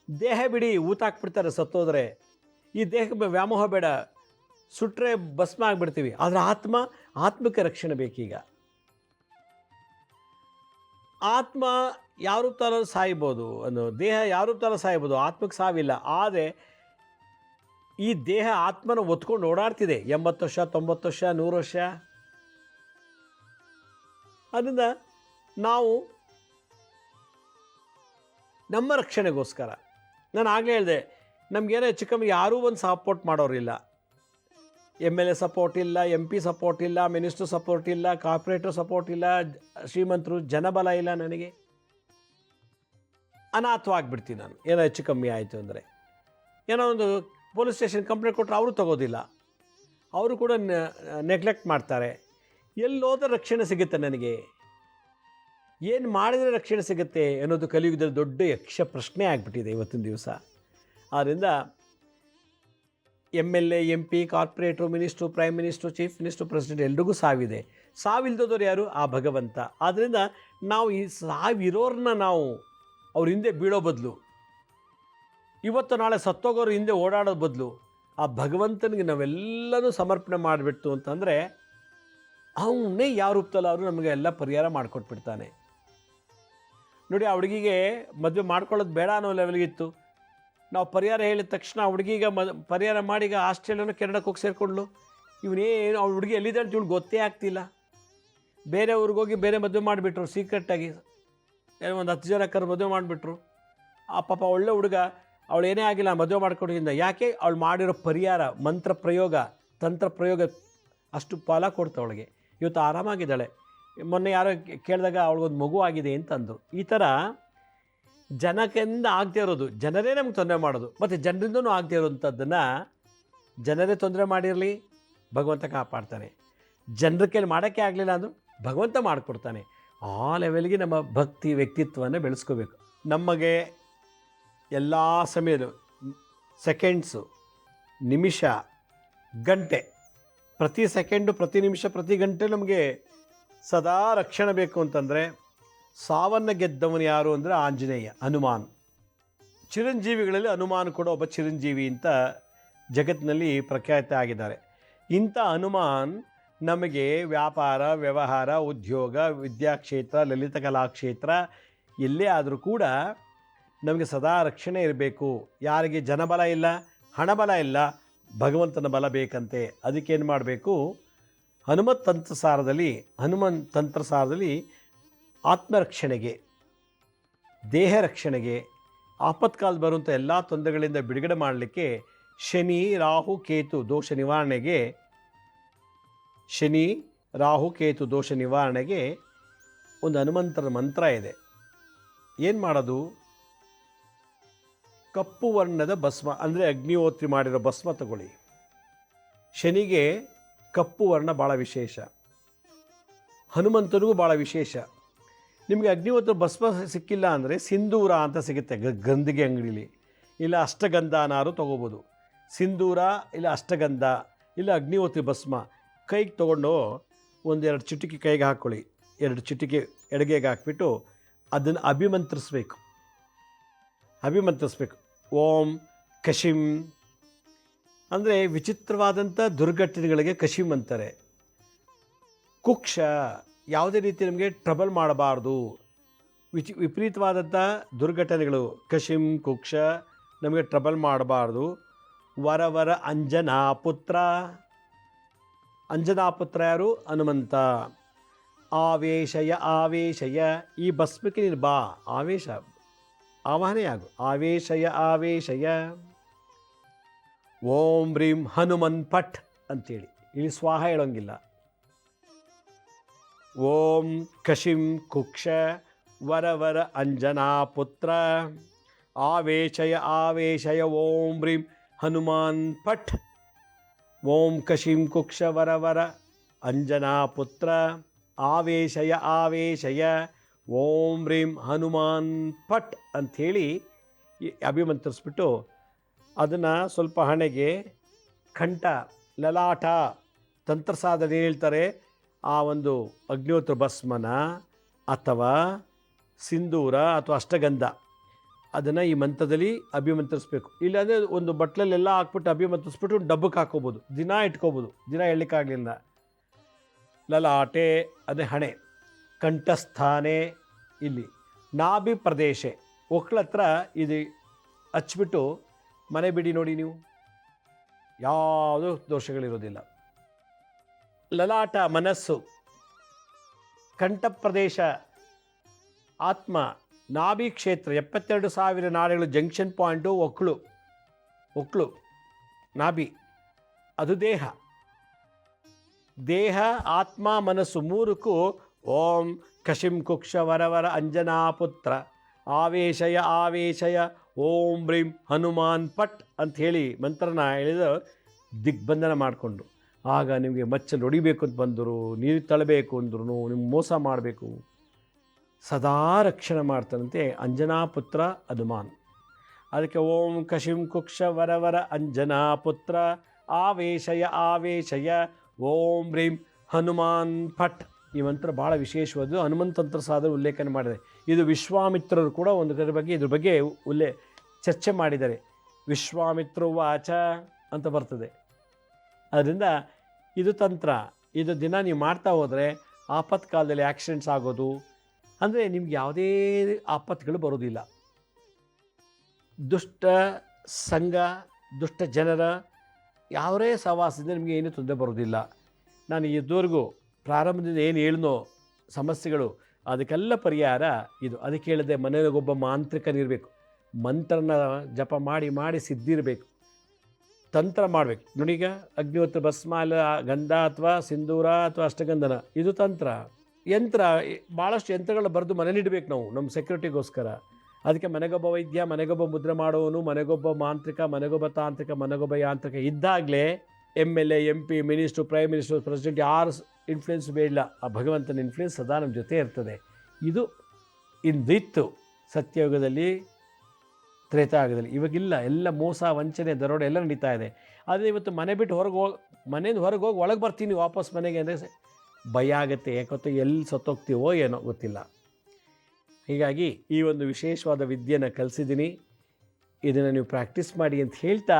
ದೇಹ ಬಿಡಿ, ಊತಾಕ್ಬಿಡ್ತಾರೆ ಸತ್ತೋದ್ರೆ. ಈ ದೇಹಕ್ಕೆ ವ್ಯಾಮೋಹ ಬೇಡ, ಸುಟ್ಟರೆ ಭಸ್ಮ ಆಗಿಬಿಡ್ತೀವಿ. ಆದರೆ ಆತ್ಮಕ್ಕೆ ರಕ್ಷಣೆ ಬೇಕೀಗ. ಆತ್ಮ ಯಾವ ರೂಪದಲ್ಲಿ ಸಾಯ್ಬೋದು, ದೇಹ ಯಾವ ರೂಪದಲ್ಲಿ ಸಾಯ್ಬೋದು, ಆತ್ಮಕ್ಕೆ ಸಾವಿಲ್ಲ. ಆದರೆ ಈ ದೇಹ ಆತ್ಮನ ಒತ್ಕೊಂಡು ಓಡಾಡ್ತಿದೆ 80 ವರ್ಷ, 90 ವರ್ಷ, 100 ವರ್ಷ. ಅದರಿಂದ ನಾವು ನಮ್ಮ ರಕ್ಷಣೆಗೋಸ್ಕರ, ನಾನು ಆಗಲೇ ಹೇಳಿದೆ, ನಮಗೇನೋ ಚಿಕ್ಕಮ್ಮ ಯಾರೂ ಒಂದು ಸಪೋರ್ಟ್ ಮಾಡೋರಿಲ್ಲ. MLA ಸಪೋರ್ಟ್ ಇಲ್ಲ, MP ಸಪೋರ್ಟ್ ಇಲ್ಲ, ಮಿನಿಸ್ಟ್ರು ಸಪೋರ್ಟ್ ಇಲ್ಲ, ಕಾರ್ಪೊರೇಟರ್ ಸಪೋರ್ಟ್ ಇಲ್ಲ, ಶ್ರೀಮಂತರು ಜನಬಲ ಇಲ್ಲ. ನನಗೆ ಅನಾಥವಾಗಿಬಿಡ್ತೀನಿ ನಾನು. ಏನೋ ಹೆಚ್ಚು ಕಮ್ಮಿ ಆಯಿತು ಅಂದರೆ, ಏನೋ ಒಂದು ಪೊಲೀಸ್ ಸ್ಟೇಷನ್ ಕಂಪ್ಲೇಂಟ್ ಕೊಟ್ಟರೆ ಅವರು ತಗೋದಿಲ್ಲ, ಅವರು ಕೂಡ ನೆಗ್ಲೆಕ್ಟ್ ಮಾಡ್ತಾರೆ. ಎಲ್ಲೋದ್ರೆ ರಕ್ಷಣೆ ಸಿಗುತ್ತೆ ನನಗೆ, ಏನು ಮಾಡಿದರೆ ರಕ್ಷಣೆ ಸಿಗುತ್ತೆ ಅನ್ನೋದು ಕಲಿಯುಗದಲ್ಲಿ ದೊಡ್ಡ ಯಕ್ಷ ಪ್ರಶ್ನೆ ಆಗಿಬಿಟ್ಟಿದೆ ಇವತ್ತಿನ ದಿವಸ. ಆದ್ದರಿಂದ MLA, MP, corporator, minister, prime minister, chief minister, president ಎಲ್ರಿಗೂ ಸಾವಿದೆ. ಸಾವಿಲ್ದೋರು ಯಾರು? ಆ ಭಗವಂತ. ಆದ್ದರಿಂದ ನಾವು ಈ ಸಾವಿರೋರನ್ನ ನಾವು ಅವ್ರ ಹಿಂದೆ ಬೀಳೋ ಬದಲು, ಇವತ್ತು ನಾಳೆ ಸತ್ತೋಗೋರು ಹಿಂದೆ ಓಡಾಡೋ ಬದಲು, ಆ ಭಗವಂತನಿಗೆ ನಾವೆಲ್ಲನೂ ಸಮರ್ಪಣೆ ಮಾಡಿಬಿಡ್ತು ಅಂತಂದರೆ ಅವನೇ ಯಾವ ರೂಪದಲ್ಲಾದರೂ ನಮಗೆ ಎಲ್ಲ ಪರಿಹಾರ ಮಾಡಿಕೊಟ್ಬಿಡ್ತಾನೆ. ನೋಡಿ, ಆ ಹುಡುಗಿಗೆ ಮದುವೆ ಮಾಡ್ಕೊಳ್ಳೋದು ಬೇಡ ಅನ್ನೋ ಲೆವೆಲ್ಗಿತ್ತು. ನಾವು ಪರಿಹಾರ ಹೇಳಿದ ತಕ್ಷಣ ಆ ಹುಡುಗಿಗೆ ಪರಿಹಾರ ಮಾಡಿ ಈಗ ಆಸ್ಟ್ರೇಲಿಯಾನ ಕೆನಡಾಕ್ಕೆ ಹೋಗಿ ಸೇರಿಕೊಂಡ್ಲು. ಇವನೇನು ಅವ್ಳ ಹುಡುಗಿ ಎಲ್ಲಿದೆ ಅಂತ ಇವಳು ಗೊತ್ತೇ ಆಗ್ತಿಲ್ಲ. ಬೇರೆ ಊರಿಗೋಗಿ ಬೇರೆ ಮದುವೆ ಮಾಡಿಬಿಟ್ರು ಸೀಕ್ರೆಟಾಗಿ. ಒಂದು 10 ಜನ ಕರು ಮದುವೆ ಮಾಡಿಬಿಟ್ರು. ಆ ಪಾಪ ಒಳ್ಳೆ ಹುಡುಗ, ಅವಳು ಏನೇ ಆಗಿಲ್ಲ, ಮದುವೆ ಮಾಡ್ಕೊಂಡಿದ್ದ. ಯಾಕೆ? ಅವಳು ಮಾಡಿರೋ ಪರಿಹಾರ, ಮಂತ್ರ ಪ್ರಯೋಗ, ತಂತ್ರ ಪ್ರಯೋಗ ಅಷ್ಟು ಫಲ ಕೊಡ್ತಾವಳಿಗೆ. ಇವತ್ತು ಆರಾಮಾಗಿದ್ದಾಳೆ. ಮೊನ್ನೆ ಯಾರೋ ಕೇಳಿದಾಗ ಅವಳಿಗೊಂದು ಮಗು ಆಗಿದೆ ಅಂತ ಅಂದರು. ಈ ಥರ ಜನಕ್ಕಿಂದ ಆಗದೆ ಇರೋದು, ಜನರೇ ನಮ್ಗೆ ತೊಂದರೆ ಮಾಡೋದು, ಮತ್ತು ಜನರಿಂದನೂ ಆಗದೆ ಇರೋವಂಥದ್ದನ್ನು ಜನರೇ ತೊಂದರೆ ಮಾಡಿರಲಿ, ಭಗವಂತ ಕಾಪಾಡ್ತಾನೆ. ಜನರ ಕೈಲಿ ಮಾಡೋಕ್ಕೆ ಆಗಲಿಲ್ಲ ಅಂದರೂ ಭಗವಂತ ಮಾಡಿಕೊಡ್ತಾನೆ. ಆ ಲೆವೆಲ್ಗೆ ನಮ್ಮ ಭಕ್ತಿ ವ್ಯಕ್ತಿತ್ವವನ್ನು ಬೆಳೆಸ್ಕೋಬೇಕು. ನಮಗೆ ಎಲ್ಲ ಸಮಯದಲ್ಲೂ ಸೆಕೆಂಡ್ಸು, ನಿಮಿಷ, ಗಂಟೆ, ಪ್ರತಿ ಸೆಕೆಂಡು, ಪ್ರತಿ ನಿಮಿಷ, ಪ್ರತಿ ಗಂಟೆ ನಮಗೆ ಸದಾ ರಕ್ಷಣೆ ಬೇಕು ಅಂತಂದರೆ ಸಾವನ್ನು ಗೆದ್ದವನು ಯಾರು ಅಂದರೆ ಆಂಜನೇಯ, ಹನುಮಾನ್. ಚಿರಂಜೀವಿಗಳಲ್ಲಿ ಹನುಮಾನ್ ಕೂಡ ಒಬ್ಬ ಚಿರಂಜೀವಿ ಅಂತ ಜಗತ್ತಿನಲ್ಲಿ ಪ್ರಖ್ಯಾತ ಆಗಿದ್ದಾರೆ. ಇಂಥ ಹನುಮಾನ್ ನಮಗೆ ವ್ಯಾಪಾರ, ವ್ಯವಹಾರ, ಉದ್ಯೋಗ, ವಿದ್ಯಾಕ್ಷೇತ್ರ, ಲಲಿತ ಕಲಾಕ್ಷೇತ್ರ ಎಲ್ಲೇ ಆದರೂ ಕೂಡ ನಮಗೆ ಸದಾ ರಕ್ಷಣೆ ಇರಬೇಕು. ಯಾರಿಗೆ ಜನಬಲ ಇಲ್ಲ, ಹಣಬಲ ಇಲ್ಲ, ಭಗವಂತನ ಬಲ ಬೇಕಂತೆ. ಅದಕ್ಕೇನು ಮಾಡಬೇಕು? ಹನುಮತ್ ತಂತ್ರಸಾರದಲ್ಲಿ ಆತ್ಮರಕ್ಷಣೆಗೆ, ದೇಹ ರಕ್ಷಣೆಗೆ, ಆಪತ್ಕಾಲ ಬರುವಂಥ ಎಲ್ಲ ತೊಂದರೆಗಳಿಂದ ಬಿಡುಗಡೆ ಮಾಡಲಿಕ್ಕೆ ಶನಿ, ರಾಹು, ಕೇತು ದೋಷ ನಿವಾರಣೆಗೆ ಒಂದು ಹನುಮಂತರ ಮಂತ್ರ ಇದೆ. ಏನು ಮಾಡೋದು? ಕಪ್ಪು ವರ್ಣದ ಭಸ್ಮ, ಅಂದರೆ ಅಗ್ನಿಹೋತ್ರಿ ಮಾಡಿರೋ ಭಸ್ಮ ತಗೊಳ್ಳಿ. ಶನಿಗೆ ಕಪ್ಪು ವರ್ಣ ಭಾಳ ವಿಶೇಷ, ಹನುಮಂತನಿಗೂ ಭಾಳ ವಿಶೇಷ. ನಿಮಗೆ ಅಗ್ನಿಹೋತ್ರ ಭಸ್ಮ ಸಿಕ್ಕಿಲ್ಲ ಅಂದರೆ ಸಿಂಧೂರ ಅಂತ ಸಿಗುತ್ತೆ ಗಂಧಿಗೆ ಅಂಗಡಿಲಿ, ಇಲ್ಲ ಅಷ್ಟಗಂಧನಾರು ತೊಗೋಬೋದು. ಸಿಂಧೂರ ಇಲ್ಲ ಅಷ್ಟಗಂಧ ಇಲ್ಲ ಅಗ್ನಿಹೋತ್ರಿ ಭಸ್ಮ ಕೈಗೆ ತೊಗೊಂಡು ಒಂದೆರಡು ಚಿಟಿಕೆ ಕೈಗೆ ಹಾಕ್ಕೊಳ್ಳಿ, 2 ಚಿಟಿಕೆ ಎಡಗೆಗೆ ಹಾಕ್ಬಿಟ್ಟು ಅದನ್ನು ಅಭಿಮಂತ್ರಿಸ್ಬೇಕು. ಓಂ ಕಶಿಂ ಅಂದರೆ ವಿಚಿತ್ರವಾದಂಥ ದುರ್ಘಟನೆಗಳಿಗೆ ಕಶಿಂ ಅಂತಾರೆ. ಕುಕ್ಷ, ಯಾವುದೇ ರೀತಿ ನಮಗೆ ಟ್ರಬಲ್ ಮಾಡಬಾರ್ದು, ವಿಪರೀತವಾದಂಥ ದುರ್ಘಟನೆಗಳು, ಕಶಿಂ ಕುಕ್ಷ, ನಮಗೆ ಟ್ರಬಲ್ ಮಾಡಬಾರ್ದು. ವರವರ ಅಂಜನಾಪುತ್ರ ಯಾರು? ಹನುಮಂತ. ಆವೇಶಯ, ಈ ಭಸ್ಮಕ್ಕೆ ನೀನು ಬಾ, ಆವಾಹನೆ ಆಗು. ಆವೇಶಯ. ಓಂ ರೀಂ ಹನುಮನ್ ಪಠ್ ಅಂತೇಳಿ, ಇಲ್ಲಿ ಸ್ವಾಹ ಹೇಳೋಂಗಿಲ್ಲ. ಓಂ ಕಶಿಂ ಕುಕ್ಷ ವರವರ ಅಂಜನಾಪುತ್ರ ಆವೇಶಯ ಓಂ ರೀಂ ಹನುಮಾನ್ ಪಠ್. ಓಂ ಕಶಿಂ ಕುಕ್ಷ ವರವರ ಅಂಜನಾಪುತ್ರ ಆವೇಶಯ ಓಂ ರೀಂ ಹನುಮಾನ್ ಪಠ್ ಅಂಥೇಳಿ ಅಭಿಮಂತ್ರಿಸ್ಬಿಟ್ಟು ಅದನ್ನು ಸ್ವಲ್ಪ ಹಣೆಗೆ, ಕಂಠ, ಲಲಾಟ, ತಂತ್ರಸಾಧನೆ ಹೇಳ್ತಾರೆ. ಆ ಒಂದು ಅಗ್ನಿಹೋತ್ರ ಭಸ್ಮನ ಅಥವಾ ಸಿಂಧೂರ ಅಥವಾ ಅಷ್ಟಗಂಧ ಅದನ್ನು ಈ ಮಂತ್ರದಲ್ಲಿ ಅಭಿಮಂತ್ರಿಸ್ಬೇಕು. ಇಲ್ಲಾಂದರೆ ಒಂದು ಬಟ್ಲಲ್ಲೆಲ್ಲ ಹಾಕ್ಬಿಟ್ಟು ಅಭಿಮಂತ್ರಿಸ್ಬಿಟ್ಟು ಡಬ್ಬಕ್ಕೆ ಹಾಕ್ಕೋಬೋದು, ದಿನ ಇಟ್ಕೋಬೋದು, ದಿನ ಹೇಳಲಿಕ್ಕಾಗಲಿಲ್ಲ. ಲಲಾಟೆ ಅದೇ ಹಣೆ, ಕಂಠಸ್ಥಾನೆ ಇಲ್ಲಿ, ನಾಭಿ ಪ್ರದೇಶ ಒಕ್ಳತ್ರ ಇದು ಹಚ್ಬಿಟ್ಟು ಮನೆ ಬಿಡಿ ನೋಡಿ, ನೀವು ಯಾವುದೂ ದೋಷಗಳಿರೋದಿಲ್ಲ. ಲಲಾಟ ಮನಸ್ಸು, ಕಂಠ ಪ್ರದೇಶ ಆತ್ಮ, ನಾಭಿ ಕ್ಷೇತ್ರ 72,000 ನಾಡಿಗಳು, ಜಂಕ್ಷನ್ ಪಾಯಿಂಟು ಒಕ್ಳು ನಾಭಿ, ಅದು ದೇಹ ಆತ್ಮ ಮನಸ್ಸು ಮೂರಕ್ಕೂ ಓಂ ಕಶಿಂ ಕುಕ್ಷ ವರವರ ಅಂಜನಾಪುತ್ರ ಆವೇಶಯ ಓಂ ಬ್ರೀಂ ಹನುಮಾನ್ ಪಟ್ ಅಂಥೇಳಿ ಮಂತ್ರನ ಹೇಳಿದ ದಿಗ್ಬಂಧನ ಮಾಡಿಕೊಂಡು, ಆಗ ನಿಮಗೆ ಮಚ್ಚಲ್ಲಿ ಹೊಡಿಬೇಕು ಅಂತ ಬಂದರು, ನೀರು ತಳ್ಳಬೇಕು ಅಂದ್ರೂ, ನಿಮ್ಗೆ ಮೋಸ ಮಾಡಬೇಕು, ಸದಾ ರಕ್ಷಣೆ ಮಾಡ್ತಾನಂತೆ ಅಂಜನಾಪುತ್ರ ಹನುಮಾನ್. ಅದಕ್ಕೆ ಓಂ ಕಶಿಂ ಕುಕ್ಷ ವರವರ ಅಂಜನಾಪುತ್ರ ಆವೇಶಯ ಓಂ ಬ್ರೀಂ ಹನುಮಾನ್ ಪಟ್. ಈ ಮಂತ್ರ ಭಾಳ ವಿಶೇಷವಾದ್ದು, ಹನುಮಂತ ತಂತ್ರ ಸಾಧನೆ ಉಲ್ಲೇಖನ ಮಾಡಿದೆ. ಇದು ವಿಶ್ವಾಮಿತ್ರರು ಕೂಡ ಇದ್ರ ಬಗ್ಗೆ ಚರ್ಚೆ ಮಾಡಿದ್ದಾರೆ. ವಿಶ್ವಾಮಿತ್ರ ವಾಚ ಅಂತ ಬರ್ತದೆ. ಅದರಿಂದ ಇದು ತಂತ್ರ, ಇದು ದಿನ ನೀವು ಮಾಡ್ತಾ ಹೋದರೆ ಆಪತ್ಕಾಲದಲ್ಲಿ ಆಕ್ಸಿಡೆಂಟ್ಸ್ ಆಗೋದು ಅಂದರೆ ನಿಮ್ಗೆ ಯಾವುದೇ ಆಪತ್ತುಗಳು ಬರೋದಿಲ್ಲ. ದುಷ್ಟ ಸಂಘ, ದುಷ್ಟ ಜನರ ಯಾವುದೇ ಸಹವಾಸದಿಂದ ನಿಮಗೆ ಏನೂ ತೊಂದರೆ ಬರೋದಿಲ್ಲ. ನಾನು ಇದುವರೆಗೂ ಪ್ರಾರಂಭದಿಂದ ಏನು ಹೇಳಿನೋ ಸಮಸ್ಯೆಗಳು ಅದಕ್ಕೆಲ್ಲ ಪರಿಹಾರ ಇದು. ಅದಕ್ಕೆ ಹೇಳಿದೆ, ಮನೆಯೊಳಗೊಬ್ಬ ಮಾಂತ್ರಿಕನಿರಬೇಕು, ಮಂತ್ರನ ಜಪ ಮಾಡಿ ಸಿದ್ಧಿರಬೇಕು. ತಂತ್ರ ಮಾಡಬೇಕು ನೋಡಿ. ಈಗ ಅಗ್ನಿಹೋತ್ರ ಭಸ್ಮಾಲ ಗಂಧ ಅಥವಾ ಸಿಂಧೂರ ಅಥವಾ ಅಷ್ಟಗಂಧನ ಇದು ತಂತ್ರ. ಯಂತ್ರ ಭಾಳಷ್ಟು ಯಂತ್ರಗಳು ಬರೆದು ಮನೇಲಿಡಬೇಕು ನಾವು ನಮ್ಮ ಸೆಕ್ಯೂರಿಟಿಗೋಸ್ಕರ. ಅದಕ್ಕೆ ಮನೆಗೊಬ್ಬ ವೈದ್ಯ, ಮನೆಗೊಬ್ಬ ಮುದ್ರೆ ಮಾಡೋವನು, ಮನೆಗೊಬ್ಬ ಮಾಂತ್ರಿಕ, ಮನೆಗೊಬ್ಬ ತಾಂತ್ರಿಕ, ಮನೆಗೊಬ್ಬ ಯಾಂತ್ರಿಕ ಇದ್ದಾಗಲೇ MLA, MP, minister, prime minister, president ಯಾರು ಇನ್ಫ್ಲುಯೆನ್ಸ್ ಬೇಡ. ಆ ಭಗವಂತನ ಇನ್ಫ್ಲುಯೆನ್ಸ್ ಸದಾ ನಮ್ಮ ಜೊತೆ ಇರ್ತದೆ. ಇದು ಇಂದಿತ್ತು ಸತ್ಯಯುಗದಲ್ಲಿ, ತ್ರೇತಾಯುಗದಲ್ಲಿ. ಇವಾಗಿಲ್ಲ, ಎಲ್ಲ ಮೋಸ, ವಂಚನೆ, ದರೋಡೆ ಎಲ್ಲ ನಡೀತಾ ಇದೆ. ಆದರೆ ಇವತ್ತು ಮನೆ ಬಿಟ್ಟು ಮನೆಯಿಂದ ಹೊರಗೆ ಹೋಗಿ ಒಳಗೆ ಬರ್ತೀನಿ ವಾಪಸ್ ಮನೆಗೆ ಅಂದರೆ ಭಯ ಆಗುತ್ತೆ. ಯಾಕೊತ್ತು ಎಲ್ಲಿ ಸತ್ತೋಗ್ತೀವೋ ಏನೋ ಗೊತ್ತಿಲ್ಲ. ಹೀಗಾಗಿ ಈ ಒಂದು ವಿಶೇಷವಾದ ವಿದ್ಯೆಯನ್ನು ಕಲಿಸಿದ್ದೀನಿ. ಇದನ್ನು ನೀವು ಪ್ರಾಕ್ಟೀಸ್ ಮಾಡಿ ಅಂತ ಹೇಳ್ತಾ,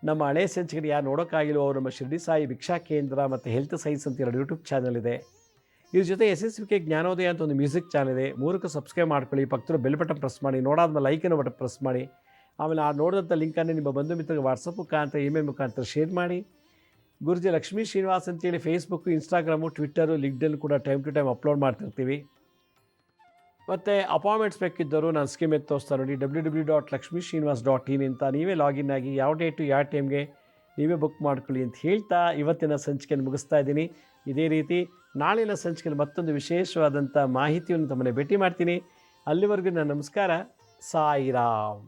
ನಮ್ಮ ಹಳೆ ಸಂಚಿಕೆ ಯಾರು ನೋಡೋಕ್ಕಾಗಿಲ್ವೋ ಅವರು ನಮ್ಮ ಶಿರ್ಡಿ ಸಾಯಿ ಭಿಕ್ಷಾ ಕೇಂದ್ರ ಮತ್ತು ಹೆಲ್ತ್ ಸೈನ್ಸ್ ಅಂತ 2 ಯೂಟ್ಯೂಬ್ ಚಾನಲ್ ಇದೆ. ಇದ್ರ ಜೊತೆ SSVK ಜ್ಞಾನೋದಯ ಅಂತ ಒಂದು ಮ್ಯೂಸಿಕ್ ಚಾನಲ್ ಇದೆ. 3ಕ್ಕೂ ಸಬ್ಸ್ಕ್ರೈಬ್ ಮಾಡ್ಕೊಳ್ಳಿ. ಪಕ್ಕದ ಬೆಲ್ ಬಟನ್ ಪ್ರೆಸ್ ಮಾಡಿ. ನೋಡಾದ್ಮೇಲೆ ಲೈಕನ್ನು ಬಟನ್ ಪ್ರೆಸ್ ಮಾಡಿ. ಆಮೇಲೆ ಆ ನೋಡಿದಂಥ ಲಿಂಕನ್ನು ನಿಮ್ಮ ಬಂಧು ಮಿತ್ರರಿಗೆ ವಾಟ್ಸಪ್ ಮುಖಾಂತರ, ಇಮೇಲ್ ಮುಖಾಂತರ ಶೇರ್ ಮಾಡಿ. ಗುರುಜಿ ಲಕ್ಷ್ಮೀ ಶ್ರೀನಿವಾಸ್ ಅಂತೇಳಿ ಫೇಸ್ಬುಕ್ಕು, ಇನ್ಸ್ಟಾಗ್ರಾಮು, ಟ್ವಿಟ್ಟರು, ಲಿಂಕ್ಡ್ಇನ್ ಕೂಡ ಟೈಮ್ ಟು ಟೈಮ್ ಅಪ್ಲೋಡ್ ಮಾಡ್ತಿರ್ತೀವಿ. ಮತ್ತು ಅಪಾಯಿಂಟ್ಮೆಂಟ್ಸ್ ಬೇಕಿದ್ದರು ನಾನು ಸ್ಕೀಮ್ ಎತ್ತು ತೋರಿಸ್ತಾ ನೋಡಿ. www.lakshmisrinivas.in ಅಂತ ನೀವೇ ಲಾಗಿನ್ ಆಗಿ ಯಾವ ಡೇಟು ಯಾವ ಟೈಮ್ಗೆ ನೀವೇ ಬುಕ್ ಮಾಡ್ಕೊಳ್ಳಿ ಅಂತ ಹೇಳ್ತಾ ಇವತ್ತಿನ ಸಂಚಿಕೆಯನ್ನು ಮುಗಿಸ್ತಾ ಇದ್ದೀನಿ. ಇದೇ ರೀತಿ ನಾಳಿನ ಸಂಚಿಕೆಯಲ್ಲಿ ಮತ್ತೊಂದು ವಿಶೇಷವಾದಂಥ ಮಾಹಿತಿಯನ್ನು ತಮ್ಮನ್ನು ಭೇಟಿ ಮಾಡ್ತೀನಿ. ಅಲ್ಲಿವರೆಗೂ ನನ್ನ ನಮಸ್ಕಾರ. ಸಾಯಿರಾಮ್.